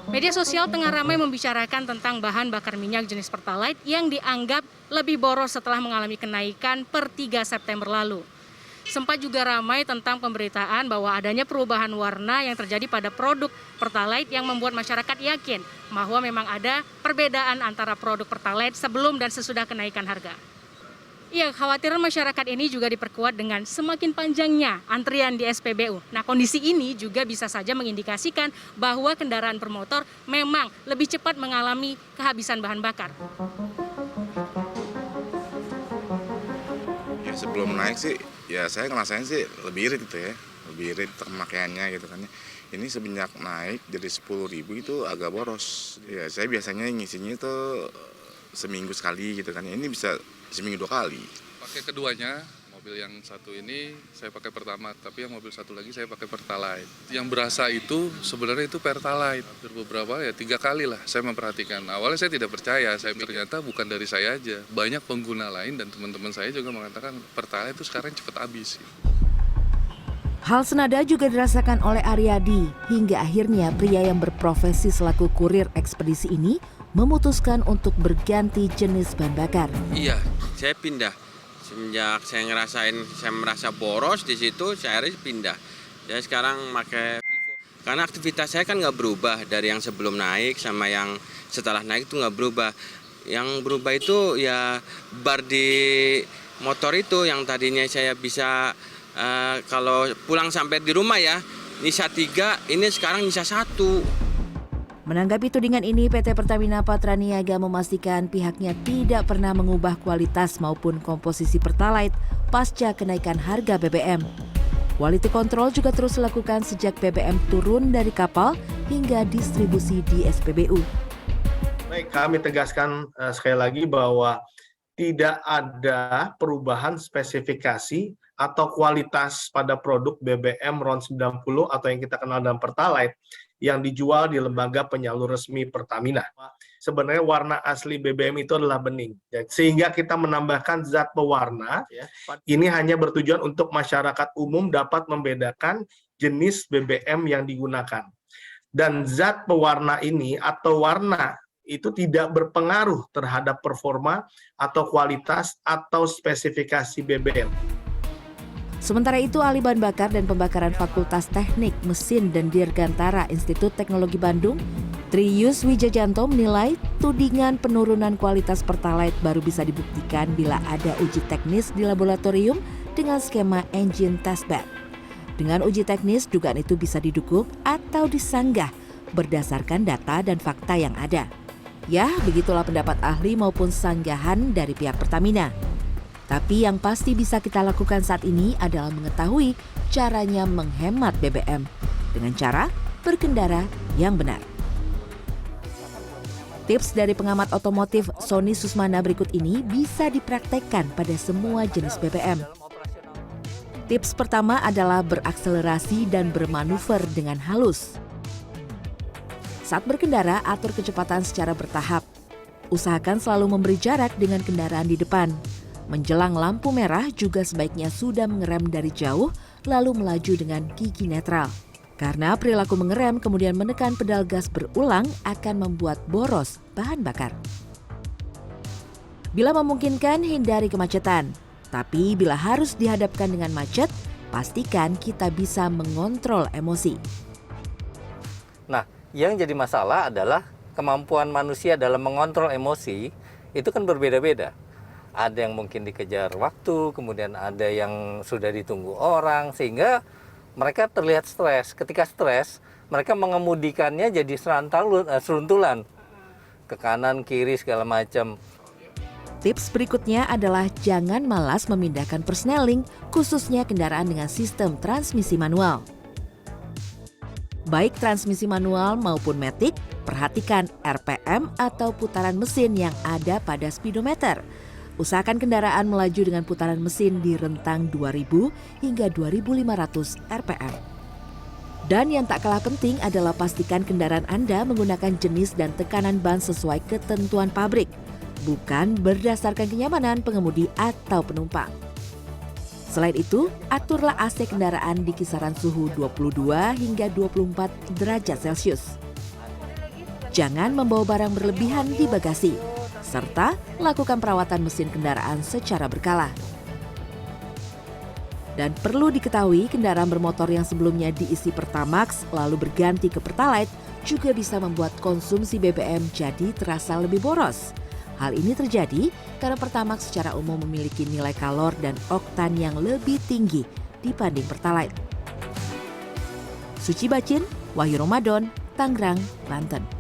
Media sosial tengah ramai membicarakan tentang bahan bakar minyak jenis Pertalite yang dianggap lebih boros setelah mengalami kenaikan per 3 September lalu. Sempat juga ramai tentang pemberitaan bahwa adanya perubahan warna yang terjadi pada produk Pertalite yang membuat masyarakat yakin bahwa memang ada perbedaan antara produk Pertalite sebelum dan sesudah kenaikan harga. Iya, kekhawatiran masyarakat ini juga diperkuat dengan semakin panjangnya antrian di SPBU. Nah, kondisi ini juga bisa saja mengindikasikan bahwa kendaraan bermotor memang lebih cepat mengalami kehabisan bahan bakar. Ya sebelum naik sih, ya saya ngerasain sih lebih irit gitu ya. Lebih irit pemakaiannya gitu kan. Ini semenjak naik jadi 10.000 itu agak boros. Ya saya biasanya ngisinya itu seminggu sekali gitu kan. Ini bisa seminggu 2 kali. Pakai keduanya, mobil yang satu ini saya pakai Pertamax, tapi yang mobil satu lagi saya pakai Pertalite. Yang berasa itu sebenarnya itu Pertalite. Hampir beberapa ya 3 kali lah saya memperhatikan. Awalnya saya tidak percaya, ternyata bukan dari saya aja. Banyak pengguna lain dan teman-teman saya juga mengatakan Pertalite itu sekarang cepat habis. Hal senada juga dirasakan oleh Aryadi, hingga akhirnya pria yang berprofesi selaku kurir ekspedisi ini memutuskan untuk berganti jenis bahan bakar. Iya, saya pindah. Semenjak saya merasa boros di situ, saya harus pindah. Saya sekarang pakai Vivo. Karena aktivitas saya kan nggak berubah dari yang sebelum naik sama yang setelah naik itu nggak berubah. Yang berubah itu ya bar di motor itu yang tadinya saya bisa kalau pulang sampai di rumah ya, nyisa 3, ini sekarang nyisa 1. Menanggapi tudingan ini, PT Pertamina Patraniaga memastikan pihaknya tidak pernah mengubah kualitas maupun komposisi Pertalite pasca kenaikan harga BBM. Quality control juga terus dilakukan sejak BBM turun dari kapal hingga distribusi di SPBU. Baik, kami tegaskan sekali lagi bahwa tidak ada perubahan spesifikasi atau kualitas pada produk BBM RON 90 atau yang kita kenal dengan Pertalite yang dijual di lembaga penyalur resmi Pertamina. Sebenarnya warna asli BBM itu adalah bening. Sehingga kita menambahkan zat pewarna, ini hanya bertujuan untuk masyarakat umum dapat membedakan jenis BBM yang digunakan. Dan zat pewarna ini atau warna itu tidak berpengaruh terhadap performa atau kualitas atau spesifikasi BBM. Sementara itu, ahli bahan bakar dan pembakaran Fakultas Teknik Mesin dan Dirgantara Institut Teknologi Bandung, Triyus Wijajanto menilai tudingan penurunan kualitas Pertalite baru bisa dibuktikan bila ada uji teknis di laboratorium dengan skema engine testbed. Dengan uji teknis, dugaan itu bisa didukung atau disanggah berdasarkan data dan fakta yang ada. Ya, begitulah pendapat ahli maupun sanggahan dari pihak Pertamina. Tapi yang pasti bisa kita lakukan saat ini adalah mengetahui caranya menghemat BBM dengan cara berkendara yang benar. Tips dari pengamat otomotif Sony Susmana berikut ini bisa dipraktekkan pada semua jenis BBM. Tips pertama adalah berakselerasi dan bermanuver dengan halus. Saat berkendara, atur kecepatan secara bertahap. Usahakan selalu memberi jarak dengan kendaraan di depan. Menjelang lampu merah juga sebaiknya sudah mengerem dari jauh lalu melaju dengan gigi netral. Karena perilaku mengerem kemudian menekan pedal gas berulang akan membuat boros bahan bakar. Bila memungkinkan, hindari kemacetan. Tapi bila harus dihadapkan dengan macet, pastikan kita bisa mengontrol emosi. Nah, yang jadi masalah adalah kemampuan manusia dalam mengontrol emosi itu kan berbeda-beda. Ada yang mungkin dikejar waktu, kemudian ada yang sudah ditunggu orang, sehingga mereka terlihat stres. Ketika stres, mereka mengemudikannya jadi seruntulan ke kanan, kiri, segala macam. Tips berikutnya adalah jangan malas memindahkan persneling, khususnya kendaraan dengan sistem transmisi manual. Baik transmisi manual maupun matic, perhatikan RPM atau putaran mesin yang ada pada speedometer. Usahakan kendaraan melaju dengan putaran mesin di rentang 2000 hingga 2500 RPM. Dan yang tak kalah penting adalah pastikan kendaraan Anda menggunakan jenis dan tekanan ban sesuai ketentuan pabrik, bukan berdasarkan kenyamanan pengemudi atau penumpang. Selain itu, aturlah AC kendaraan di kisaran suhu 22 hingga 24 derajat Celcius. Jangan membawa barang berlebihan di bagasi, serta lakukan perawatan mesin kendaraan secara berkala. Dan perlu diketahui, kendaraan bermotor yang sebelumnya diisi Pertamax lalu berganti ke Pertalite juga bisa membuat konsumsi BBM jadi terasa lebih boros. Hal ini terjadi karena Pertamax secara umum memiliki nilai kalor dan oktan yang lebih tinggi dibanding Pertalite. Suci Bacin, Wahyu Ramadan, Tangerang, Banten.